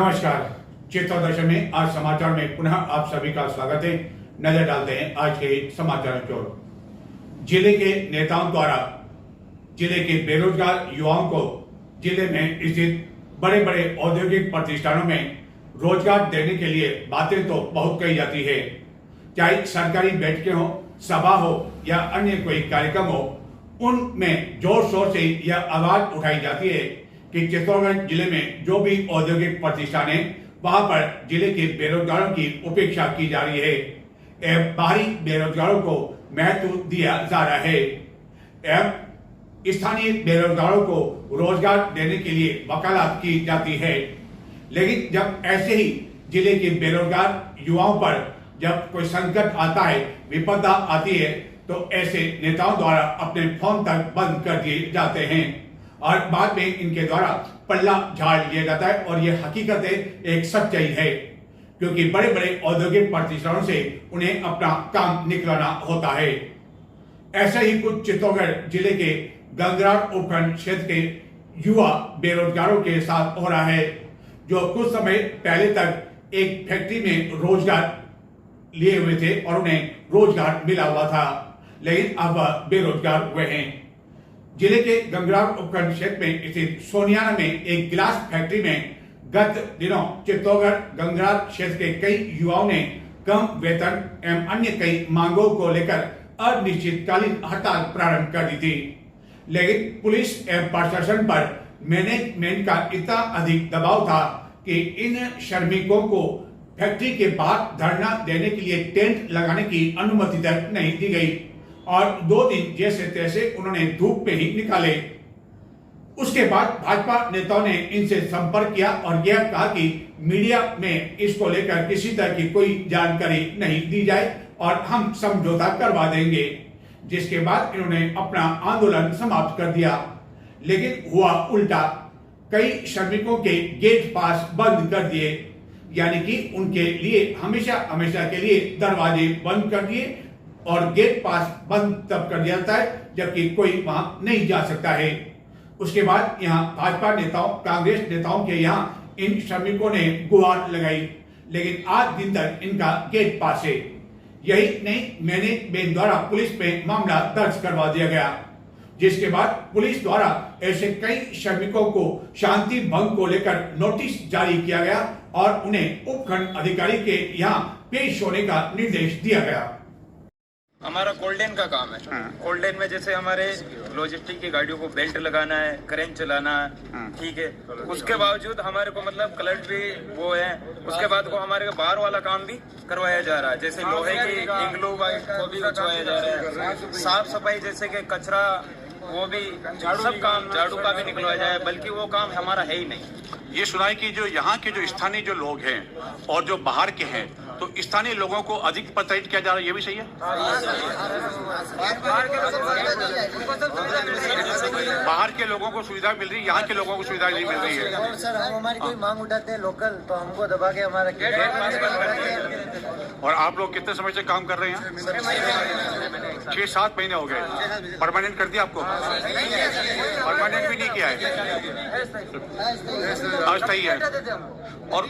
नमस्कार। चित्तौड़गढ़ में आज समाचार में पुनः आप सभी का स्वागत है। नजर डालते हैं आज के समाचारों की ओर। जिले के नेताओं द्वारा जिले के बेरोजगार युवाओं को जिले में स्थित बड़े बड़े औद्योगिक प्रतिष्ठानों में रोजगार देने के लिए बातें तो बहुत कही जाती है, चाहे सरकारी बैठकें हो, सभा हो या अन्य कोई कार्यक्रम हो, उनमें जोर शोर से यह आवाज उठाई जाती है कि चित्तौड़गढ़ जिले में जो भी औद्योगिक प्रतिष्ठान है वहां पर जिले के बेरोजगारों की उपेक्षा की जा रही है एवं बाहरी बेरोजगारों को महत्व दिया जा रहा है एवं स्थानीय बेरोजगारों को रोजगार देने के लिए वकालत की जाती है। लेकिन जब ऐसे ही जिले के बेरोजगार युवाओं पर जब कोई संकट आता है, विपदा आती है, तो ऐसे नेताओं द्वारा अपने फोन तक बंद कर दिए जाते हैं और बाद में इनके द्वारा पल्ला झाड़ लिया जाता है। और यह हकीकत है, एक सच्चाई है, क्योंकि बड़े बड़े औद्योगिक प्रतिष्ठानों से उन्हें अपना काम निकलना होता है। ऐसा ही कुछ चित्तौड़गढ़ जिले के गंगरार उपखंड क्षेत्र के युवा बेरोजगारों के साथ हो रहा है, जो कुछ समय पहले तक एक फैक्ट्री में रोजगार लिए हुए थे और उन्हें रोजगार मिला हुआ था, लेकिन अब बेरोजगार हुए हैं। जिले के गंगरार उपखंड क्षेत्र में स्थित सोनियाना में एक गिलास फैक्ट्री में गत दिनों चित्तौड़गढ़ गंगरार क्षेत्र के कई युवाओं ने कम वेतन एवं अन्य कई मांगों को लेकर अनिश्चितकालीन हड़ताल प्रारंभ कर दी थी। लेकिन पुलिस एवं प्रशासन पर मैनेजमेंट का इतना अधिक दबाव था कि इन श्रमिकों को फैक्ट्री के बाहर धरना देने के लिए टेंट लगाने की अनुमति तक नहीं दी गई और 2 दिन जैसे तैसे उन्होंने धूप में ही निकाले। उसके बाद भाजपा नेताओं ने इनसे संपर्क किया और यह कहा कि मीडिया में इसको लेकर किसी तरह की कोई जानकारी नहीं दी जाए और हम समझौता करवा देंगे, जिसके बाद इन्होंने अपना आंदोलन समाप्त कर दिया। लेकिन हुआ उल्टा, कई श्रमिकों के गेट पास बंद कर दिए, यानी कि उनके लिए हमेशा हमेशा के लिए दरवाजे बंद कर दिए और गेट पास बंद तब कर दिया जाता है जबकि कोई वहां नहीं जा सकता है। उसके बाद यहाँ भाजपा नेताओं, कांग्रेस नेताओं के यहाँ इन श्रमिकों ने गुहार लगाई, लेकिन आज दिन तक इनका गेट पास है। यही नहीं, मैनेजमेंट द्वारा पुलिस में मामला दर्ज करवा दिया गया, जिसके बाद पुलिस द्वारा ऐसे कई श्रमिकों को शांति भंग को लेकर नोटिस जारी किया गया और उन्हें उपखंड अधिकारी के यहाँ पेश होने का निर्देश दिया गया। हमारा कोल्डेन का काम है। कोल्डेन में जैसे हमारे लॉजिस्टिक की गाड़ियों को बेल्ट लगाना है, क्रेन चलाना है, ठीक है। उसके बावजूद हमारे को मतलब क्लच भी वो है, उसके बाद को हमारे बाहर वाला काम भी करवाया जा रहा है, जैसे लोहे की इंग्लू को भी करवाया जा रहा है, साफ सफाई जैसे कि कचरा वो भी सब काम झाड़ू का भी निकलवाया जाए, बल्कि वो काम हमारा है ही नहीं। ये सुनाई कि जो यहाँ के जो स्थानीय जो लोग हैं और जो बाहर के हैं, तो स्थानीय लोगों को अधिक प्रोत्साहित किया जा रहा है, ये भी सही है। बाहर के लोगों को सुविधा मिल रही है, यहाँ के लोगों को सुविधा नहीं मिल रही है। सर, हम हमारी कोई मांग उठाते हैं लोकल, तो हमको दबा के हमारा गेट पास कर। और आप लोग कितने समय से काम कर रहे हैं? 6-7 महीने हो गए। परमानेंट कर दिया आपको? परमानेंट भी नहीं किया है, अस्थायी है। और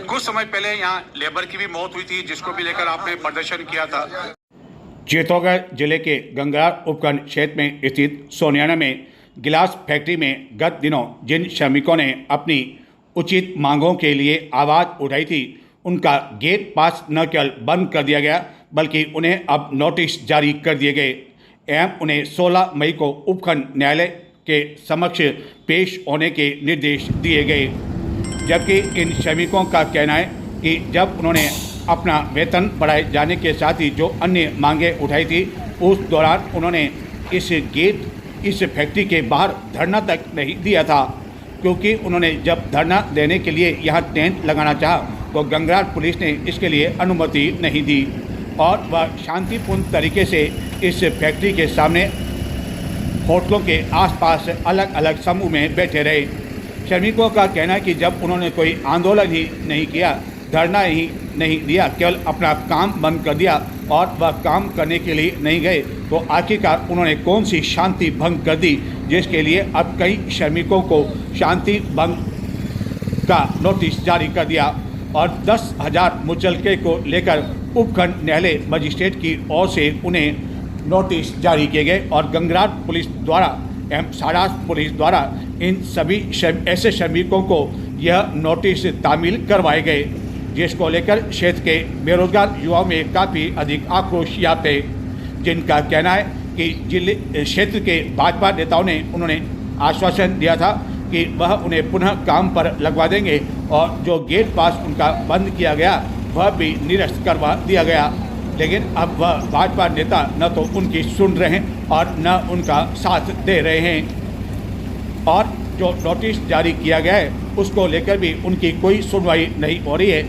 कुछ समय पहले यहाँ लेबर की भी मौत हुई थी, जिसको भी लेकर आपने प्रदर्शन किया था। चित्तौड़गढ़ जिले के गंगरार उपखंड क्षेत्र में स्थित सोनियाना में गिलास फैक्ट्री में गत दिनों जिन श्रमिकों ने अपनी उचित मांगों के लिए आवाज़ उठाई थी, उनका गेट पास न केवल बंद कर दिया गया, बल्कि उन्हें अब नोटिस जारी कर दिए गए एवं उन्हें 16 मई को उपखंड न्यायालय के समक्ष पेश होने के निर्देश दिए गए। जबकि इन श्रमिकों का कहना है कि जब उन्होंने अपना वेतन बढ़ाए जाने के साथ ही जो अन्य मांगें उठाई थी, उस दौरान उन्होंने इस फैक्ट्री के बाहर धरना तक नहीं दिया था, क्योंकि उन्होंने जब धरना देने के लिए यहाँ टेंट लगाना चाहा तो गंगरार पुलिस ने इसके लिए अनुमति नहीं दी और वह शांतिपूर्ण तरीके से इस फैक्ट्री के सामने होटलों के आसपास अलग अलग समूह में बैठे रहे। श्रमिकों का कहना है कि जब उन्होंने कोई आंदोलन ही नहीं किया, धरना ही नहीं दिया, केवल अपना काम बंद कर दिया और वह काम करने के लिए नहीं गए, तो आखिरकार उन्होंने कौन सी शांति भंग कर दी, जिसके लिए अब कई श्रमिकों को शांति भंग का नोटिस जारी कर दिया और 10,000 मुचलके को लेकर उपखंड न्यायालय मजिस्ट्रेट की ओर से उन्हें नोटिस जारी किए गए और गंगरार पुलिस द्वारा एवं सारास पुलिस द्वारा इन सभी ऐसे श्रमिकों को यह नोटिस तामील करवाए गए, जिसको लेकर क्षेत्र के बेरोजगार युवाओं में काफ़ी अधिक आक्रोश व्याप्त है, जिनका कहना है कि जिले क्षेत्र के भाजपा नेताओं ने उन्होंने आश्वासन दिया था कि वह उन्हें पुनः काम पर लगवा देंगे और जो गेट पास उनका बंद किया गया वह भी निरस्त करवा दिया गया, लेकिन अब वह भाजपा नेता न तो उनकी सुन रहे हैं और न उनका साथ दे रहे हैं और जो नोटिस जारी किया गया है उसको लेकर भी उनकी कोई सुनवाई नहीं हो रही है,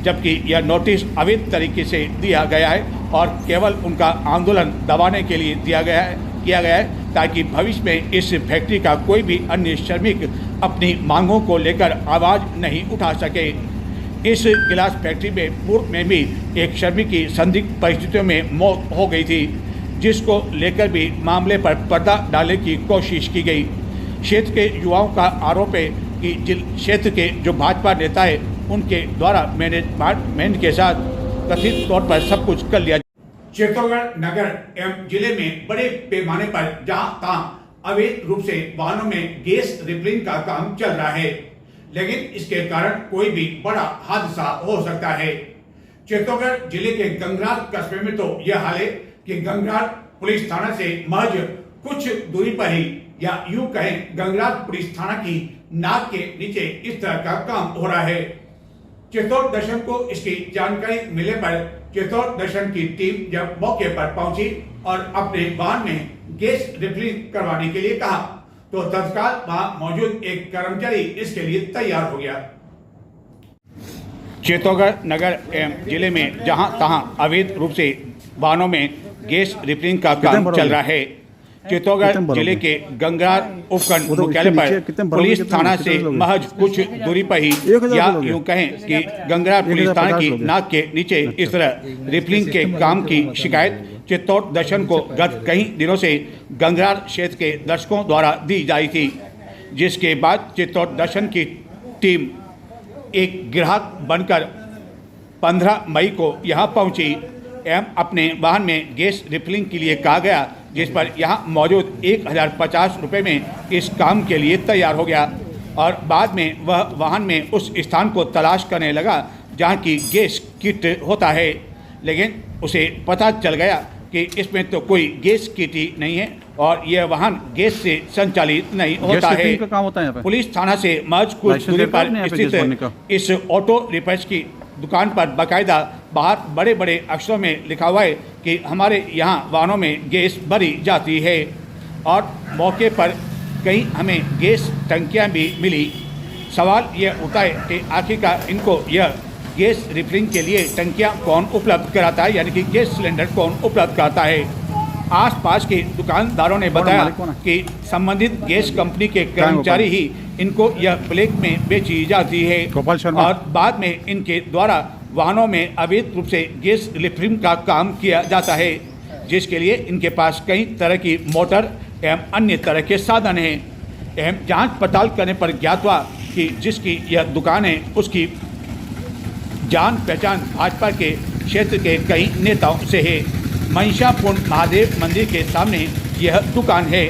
जबकि यह नोटिस अवैध तरीके से दिया गया है और केवल उनका आंदोलन दबाने के लिए किया गया है ताकि भविष्य में इस फैक्ट्री का कोई भी अन्य श्रमिक अपनी मांगों को लेकर आवाज़ नहीं उठा सके। इस गिलास फैक्ट्री में पूर्व में भी एक श्रमिक की संदिग्ध परिस्थितियों में मौत हो गई थी, जिसको लेकर भी मामले पर पर्दा डालने की कोशिश की गई। क्षेत्र के युवाओं का आरोप है कि क्षेत्र के जो भाजपा नेता है उनके द्वारा मैनेजमेंट के साथ कथित तौर पर सब कुछ कर लिया। चित्तौड़गढ़ नगर एवं जिले में बड़े पैमाने पर जहां तहां अवैध रूप से वाहनों में गैस रिफिलिंग का काम चल रहा है, लेकिन इसके कारण कोई भी बड़ा हादसा हो सकता है। चित्तौड़गढ़ जिले के गंगरार कस्बे में तो यह हाल है कि गंगरार पुलिस थाना से महज कुछ दूरी पर ही या यूं कहें गंगरार पुलिस थाना की नाक के नीचे इस तरह का काम हो रहा है। चित्तौड़ दर्शन को इसकी जानकारी मिलने पर चित्तौड़ दर्शन की टीम जब मौके पर पहुंची और अपने वाहन में गैस रिफिलिंग करवाने के लिए कहा तो तत्काल वहां मौजूद एक कर्मचारी इसके लिए तैयार हो गया। चित्तौड़गढ़ नगर एवं जिले में जहां तहां अवैध रूप से वाहनों में गैस रिफिलिंग का काम चल रहा है। चित्तौड़गढ़ जिले के गंगरार उपखंड मुख्यालय पर पुलिस थाना से महज कुछ दूरी पर ही या यूं कहें कि गंगरार पुलिस थाना की नाक के नीचे इस तरह रिफिलिंग के काम की शिकायत चित्तौड़ दर्शन को गत कई दिनों से गंगरार क्षेत्र के दर्शकों द्वारा दी जाई थी, जिसके बाद चित्तौड़ दर्शन की टीम एक ग्राहक बनकर 15 मई को यहां पहुंची एवं अपने वाहन में गैस रिफिलिंग के लिए कहा गया, जिस पर यहां मौजूद 1050 रुपये में इस काम के लिए तैयार हो गया और बाद में वह वाहन में उस स्थान को तलाश करने लगा जहां की गैस किट होता है, लेकिन उसे पता चल गया कि इसमें तो कोई गैस किट ही नहीं है और यह वाहन गैस से संचालित नहीं होता है। का काम होता है यहाँ पे? पुलिस थाना से महज कुछ दूरी पर स्थित इस ऑटो रिपेयर्स की दुकान पर बाकायदा बाहर बड़े बड़े अक्षरों में लिखा हुआ है कि हमारे यहाँ वाहनों में गैस भरी जाती है और मौके पर कहीं हमें गैस टंकियाँ भी मिली। सवाल यह उठता है कि आखिरकार इनको यह गैस रिफिलिंग के लिए टंकियाँ कौन उपलब्ध कराता है, यानी कि गैस सिलेंडर कौन उपलब्ध कराता है। आसपास के दुकानदारों ने बताया कि संबंधित गैस कंपनी के कर्मचारी ही इनको यह ब्लैक में बेची जाती है और बाद में इनके द्वारा वाहनों में अवैध रूप से गैस रिफिलिंग का काम किया जाता है, जिसके लिए इनके पास कई तरह की मोटर एवं अन्य तरह के साधन हैं। एवं जांच पड़ताल करने पर ज्ञात हुआ कि जिसकी यह दुकान है उसकी जान पहचान भाजपा के क्षेत्र के कई नेताओं से है। महिषापुर महादेव मंदिर के सामने यह दुकान है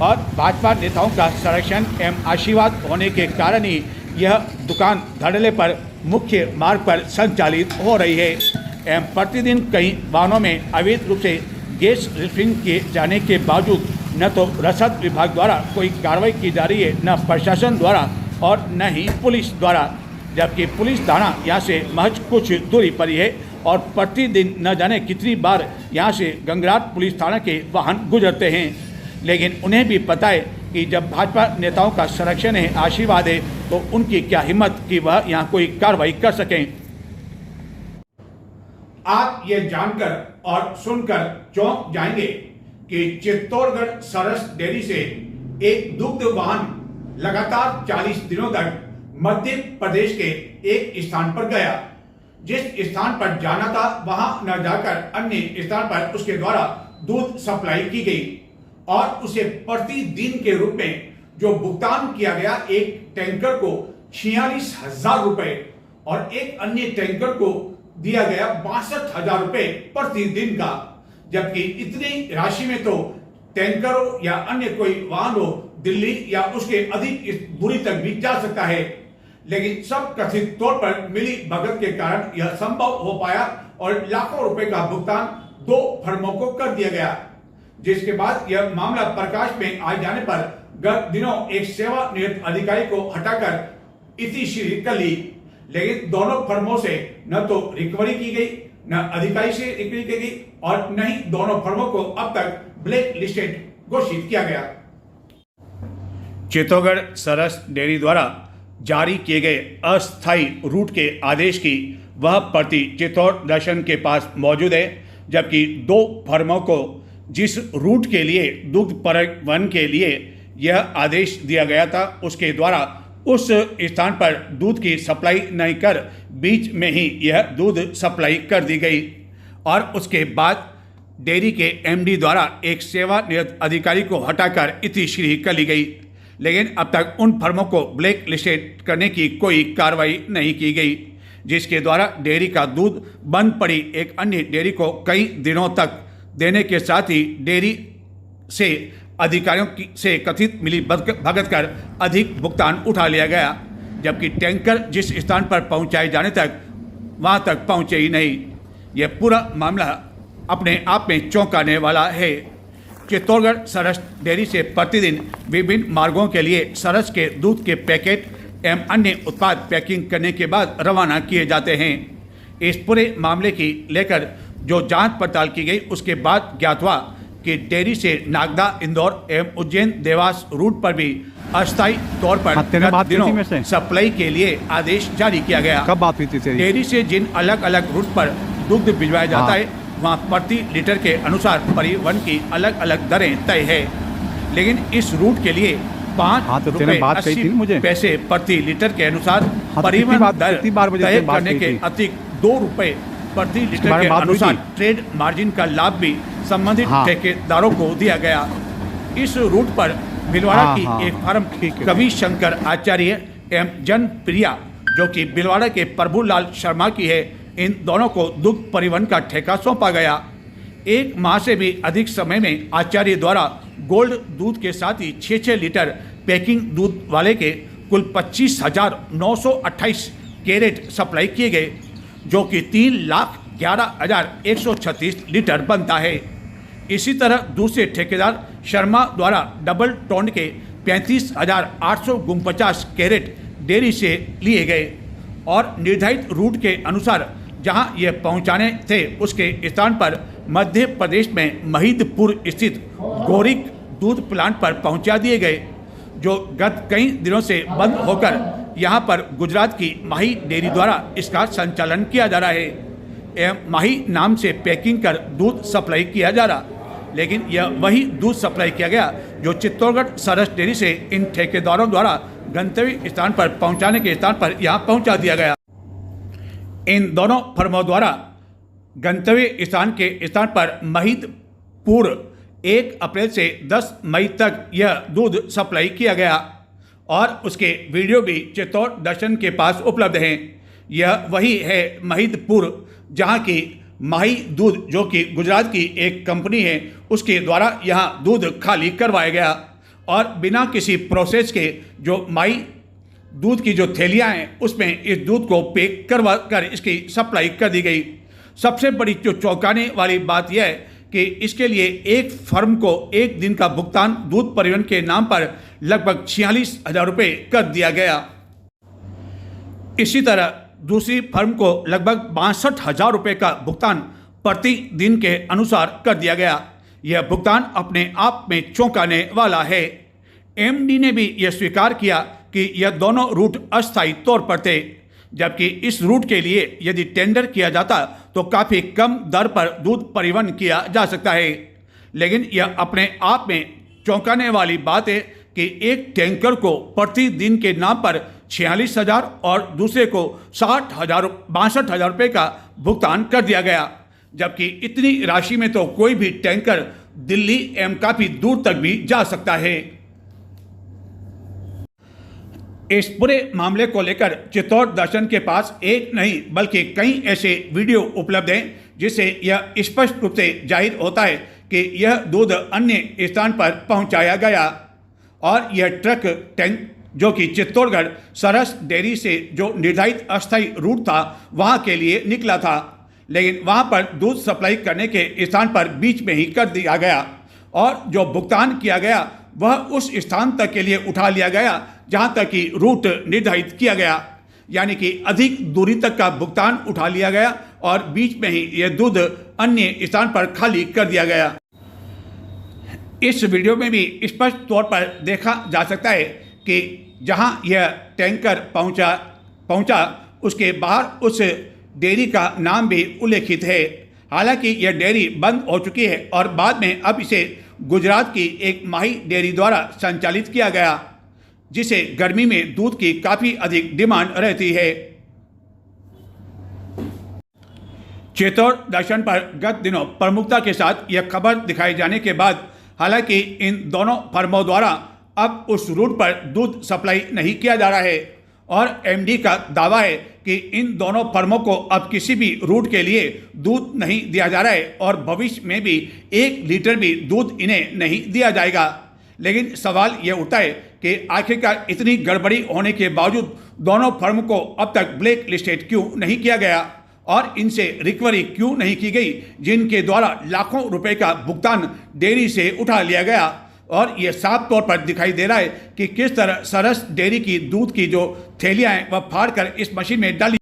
और भाजपा नेताओं का संरक्षण एवं आशीर्वाद होने के कारण ही यह दुकान धड़ल्ले पर मुख्य मार्ग पर संचालित हो रही है एवं प्रतिदिन कई वाहनों में अवैध रूप से गैस रिफिलिंग किए जाने के बावजूद न तो रसद विभाग द्वारा कोई कार्रवाई की जा रही है, न प्रशासन द्वारा और न ही पुलिस द्वारा, जबकि पुलिस थाना यहाँ से महज कुछ दूरी पर ही है और प्रतिदिन न जाने कितनी बार यहाँ से गंगरार पुलिस थाना के वाहन गुजरते हैं, लेकिन उन्हें भी पता है कि जब भाजपा नेताओं का संरक्षण है, आशीर्वाद है, तो उनकी क्या हिम्मत कि वह यहाँ कोई कार्रवाई कर सकें। आप ये जानकर और सुनकर चौंक जाएंगे कि चित्तौड़गढ़ सरस डेयरी से एक दुग्ध वाहन लगातार 40 दिनों तक मध्य प्रदेश के एक स्थान पर गया। जिस स्थान पर जाना था वहां न जाकर अन्य स्थान पर उसके द्वारा दूध सप्लाई की गई और उसे प्रतिदिन के रूप में जो भुगतान किया गया एक टैंकर को 46,000 रुपए और एक अन्य टैंकर को दिया गया 62,000 रुपए प्रतिदिन का। जबकि इतनी राशि में तो टैंकरों या अन्य कोई वाहन हो दिल्ली या उसके अधिक दूरी तक भी जा सकता है, लेकिन सब कथित तौर पर मिली भगत के कारण यह संभव हो पाया और लाखों रुपए का भुगतान 2 फर्मों को कर दिया गया। जिसके बाद यह मामला प्रकाश में आ जाने पर गत दिनों एक सेवानिवृत्त अधिकारी को हटाकर इतिश्री कर ली, लेकिन दोनों फर्मों से न तो रिकवरी की गई, न अधिकारी से रिकवरी की गई और न ही दोनों फर्मों को अब तक ब्लैक लिस्टेड घोषित किया गया। चित्तौड़गढ़ सरस डेयरी द्वारा जारी किए गए अस्थायी रूट के आदेश की वह प्रति चित्तौड़ दर्शन के पास मौजूद है, जबकि 2 फर्मों को जिस रूट के लिए दुग्ध परिवहन के लिए यह आदेश दिया गया था उसके द्वारा उस स्थान पर दूध की सप्लाई नहीं कर बीच में ही यह दूध सप्लाई कर दी गई और उसके बाद डेयरी के एमडी द्वारा एक सेवानिवृत्त अधिकारी को हटाकर इतिश्री कर ली गई, लेकिन अब तक उन फर्मों को ब्लैक लिस्टेड करने की कोई कार्रवाई नहीं की गई, जिसके द्वारा डेयरी का दूध बंद पड़ी एक अन्य डेयरी को कई दिनों तक देने के साथ ही डेयरी से अधिकारियों से कथित मिली भगत कर अधिक भुगतान उठा लिया गया, जबकि टैंकर जिस स्थान पर पहुंचाए जाने तक वहां तक पहुंचे ही नहीं। यह पूरा मामला अपने आप में चौंकाने वाला है। चित्तौड़गढ़ सरस डेयरी से प्रतिदिन विभिन्न मार्गों के लिए सरस के दूध के पैकेट एवं अन्य उत्पाद पैकिंग करने के बाद रवाना किए जाते हैं। इस पूरे मामले की लेकर जो जांच पड़ताल की गई उसके बाद ज्ञात हुआ कि डेयरी से नागदा, इंदौर एवं उज्जैन देवास रूट पर भी अस्थायी तौर पर गत दिनों सप्लाई के लिए आदेश जारी किया गया। कब बात हुई थी? डेयरी से जिन अलग अलग रूट पर दुग्ध भिजवाया जाता है वहाँ प्रति लीटर के अनुसार परिवहन की अलग अलग दरें तय है, लेकिन इस रूट के लिए 5 रुपए 80 पैसे प्रति लीटर के अनुसार परिवहन दर तय करने के अतिरिक्त 2 रुपए प्रति लीटर के अनुसार ट्रेड मार्जिन का लाभ भी संबंधित ठेकेदारों को दिया गया। इस रूट पर भिलवाड़ा की एक फार्म कवि शंकर आचार्य एवं जनप्रिया जो कि भिलवाड़ा के प्रभुलाल शर्मा की है, इन दोनों को दुग्ध परिवहन का ठेका सौंपा गया। 1 माह से भी अधिक समय में आचार्य द्वारा गोल्ड दूध के साथ ही 6-6 लीटर पैकिंग दूध वाले के कुल 25,928 कैरेट सप्लाई किए गए, जो कि 3,11,136 लीटर बनता है। इसी तरह दूसरे ठेकेदार शर्मा द्वारा डबल टोन के 35,849 कैरेट डेयरी से लिए गए और निर्धारित रूट के अनुसार जहां यह पहुंचाने थे उसके स्थान पर मध्य प्रदेश में महिदपुर स्थित गौरिक दूध प्लांट पर पहुंचा दिए गए, जो गत कई दिनों से बंद होकर यहां पर गुजरात की माही डेयरी द्वारा इसका संचालन किया जा रहा है एवं माही नाम से पैकिंग कर दूध सप्लाई किया जा रहा, लेकिन यह वही दूध सप्लाई किया गया जो चित्तौड़गढ़ सरस डेयरी से इन ठेकेदारों द्वारा गंतव्य स्थान पर पहुंचाने के स्थान पर यहां पहुंचा दिया गया। इन दोनों फर्मों द्वारा गंतव्य स्थान के स्थान पर महिदपुर 1 अप्रैल से 10 मई तक यह दूध सप्लाई किया गया और उसके वीडियो भी चित्तौड़ दर्शन के पास उपलब्ध हैं। यह वही है महिदपुर जहां की माही दूध जो कि गुजरात की एक कंपनी है उसके द्वारा यहां दूध खाली करवाया गया और बिना किसी प्रोसेस के जो माही दूध की जो थैलियां हैं उसमें इस दूध को पैक करवा कर इसकी सप्लाई कर दी गई। सबसे बड़ी जो चौंकाने वाली बात यह है कि इसके लिए एक फर्म को एक दिन का भुगतान दूध परिवहन के नाम पर लगभग 46,000 रुपये कर दिया गया। इसी तरह दूसरी फर्म को लगभग 62,000 रुपये का भुगतान प्रतिदिन के अनुसार कर दिया गया। यह भुगतान अपने आप में चौंकाने वाला है। एमडी ने भी यह स्वीकार किया कि यह दोनों रूट अस्थायी तौर पर थे, जबकि इस रूट के लिए यदि टेंडर किया जाता तो काफ़ी कम दर पर दूध परिवहन किया जा सकता है, लेकिन यह अपने आप में चौंकाने वाली बात है कि एक टैंकर को प्रतिदिन के नाम पर 46,000 और दूसरे को 62,000 रुपये का भुगतान कर दिया गया, जबकि इतनी राशि में तो कोई भी टैंकर दिल्ली एवं काफ़ी दूर तक भी जा सकता है। इस पूरे मामले को लेकर चित्तौड़ दर्शन के पास एक नहीं बल्कि कई ऐसे वीडियो उपलब्ध हैं जिससे यह स्पष्ट रूप से जाहिर होता है कि यह दूध अन्य स्थान पर पहुंचाया गया और यह ट्रक टैंक जो कि चित्तौड़गढ़ सरस डेयरी से जो निर्धारित अस्थायी रूट था वहां के लिए निकला था, लेकिन वहां पर दूध सप्लाई करने के स्थान पर बीच में ही कर दिया गया और जो भुगतान किया गया वह उस स्थान तक के लिए उठा लिया गया जहां तक कि रूट निर्धारित किया गया, यानी कि अधिक दूरी तक का भुगतान उठा लिया गया और बीच में ही यह दूध अन्य स्थान पर खाली कर दिया गया। इस वीडियो में भी स्पष्ट तौर पर देखा जा सकता है कि जहां यह टैंकर पहुंचा उसके बाहर उस डेयरी का नाम भी उल्लेखित है। हालांकि यह डेयरी बंद हो चुकी है और बाद में अब इसे गुजरात की एक माही डेयरी द्वारा संचालित किया गया, जिसे गर्मी में दूध की काफ़ी अधिक डिमांड रहती है। चित्तौड़ दर्शन पर गत दिनों प्रमुखता के साथ यह खबर दिखाए जाने के बाद हालांकि इन दोनों फर्मों द्वारा अब उस रूट पर दूध सप्लाई नहीं किया जा रहा है और एमडी का दावा है कि इन दोनों फर्मों को अब किसी भी रूट के लिए दूध नहीं दिया जा रहा है और भविष्य में भी 1 लीटर भी दूध इन्हें नहीं दिया जाएगा। लेकिन सवाल यह उठता है कि आखिरकार इतनी गड़बड़ी होने के बावजूद दोनों फर्म को अब तक ब्लैक लिस्टेड क्यों नहीं किया गया और इनसे रिकवरी क्यों नहीं की गई, जिनके द्वारा लाखों रुपए का भुगतान डेयरी से उठा लिया गया। और ये साफ तौर पर दिखाई दे रहा है कि किस तरह सरस डेयरी की दूध की जो थैलियां हैं वह फाड़ कर इस मशीन में डाली।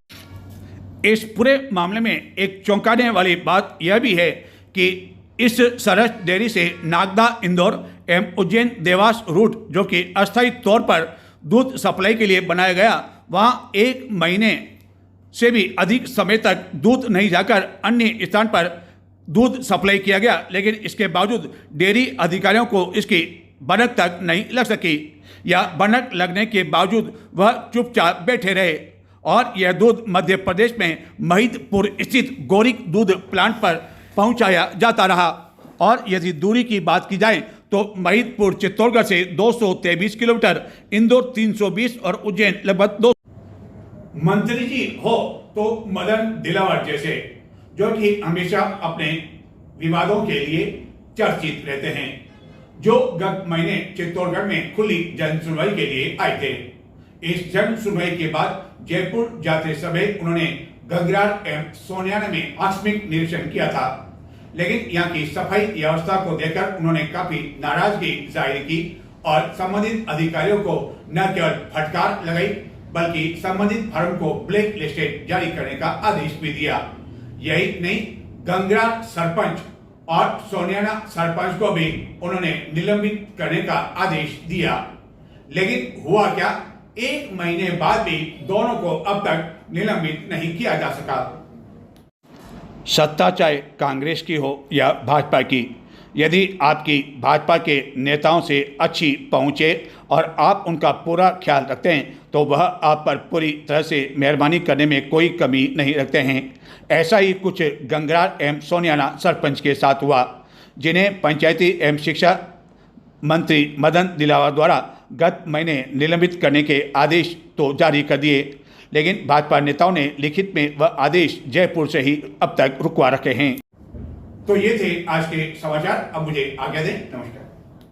इस पूरे मामले में एक चौंकाने वाली बात यह भी है कि इस सरस डेयरी से नागदा इंदौर एवं उज्जैन देवास रूट जो कि अस्थायी तौर पर दूध सप्लाई के लिए बनाया गया, वहाँ 1 महीने से भी अधिक समय तक दूध नहीं जाकर अन्य स्थान पर दूध सप्लाई किया गया, लेकिन इसके बावजूद डेयरी अधिकारियों को इसकी भनक तक नहीं लग सकी या भनक लगने के बावजूद वह चुपचाप बैठे रहे और यह दूध मध्य प्रदेश में महिदपुर स्थित गौरिक दूध प्लांट पर पहुंचाया जाता रहा। और यदि दूरी की बात की जाए तो महिदपुर चित्तौड़गढ़ से 223 किलोमीटर, इंदौर 320 और उज्जैन लगभग 2। मंत्री जी हो तो मदन दिलावर जैसे जो कि हमेशा अपने विवादों के लिए चर्चित रहते हैं, जो गत महीने चित्तौड़गढ़ में खुली जन सुनवाई के लिए आए थे। इस जन सुनवाई के बाद जयपुर जाते समय उन्होंने गंगरार एवं सोनियाना में आकस्मिक निरीक्षण किया था, लेकिन यहाँ की सफाई व्यवस्था को देखकर उन्होंने काफी नाराजगी जाहिर की और संबंधित अधिकारियों को न केवल फटकार लगाई बल्कि संबंधित फर्म को ब्लैक लिस्टेड जारी करने का आदेश भी दिया। यही नहीं, गंगरार सरपंच और सोनियाना सरपंच को भी उन्होंने निलंबित करने का आदेश दिया। लेकिन हुआ क्या, 1 महीने बाद भी दोनों को अब तक निलंबित नहीं किया जा सका। सत्ता चाहे कांग्रेस की हो या भाजपा की, यदि आपकी भाजपा के नेताओं से अच्छी पहुँच है और आप उनका पूरा ख्याल रखते हैं तो वह आप पर पूरी तरह से मेहरबानी करने में कोई कमी नहीं रखते हैं। ऐसा ही कुछ गंगरार एवं सोनियाना सरपंच के साथ हुआ, जिन्हें पंचायती एवं शिक्षा मंत्री मदन दिलावर द्वारा गत महीने निलंबित करने के आदेश तो जारी कर दिए, लेकिन भाजपा नेताओं ने लिखित में वह आदेश जयपुर से ही अब तक रुकवा रखे हैं। तो ये थे आज के समाचार, अब मुझे आज्ञा दें, नमस्कार।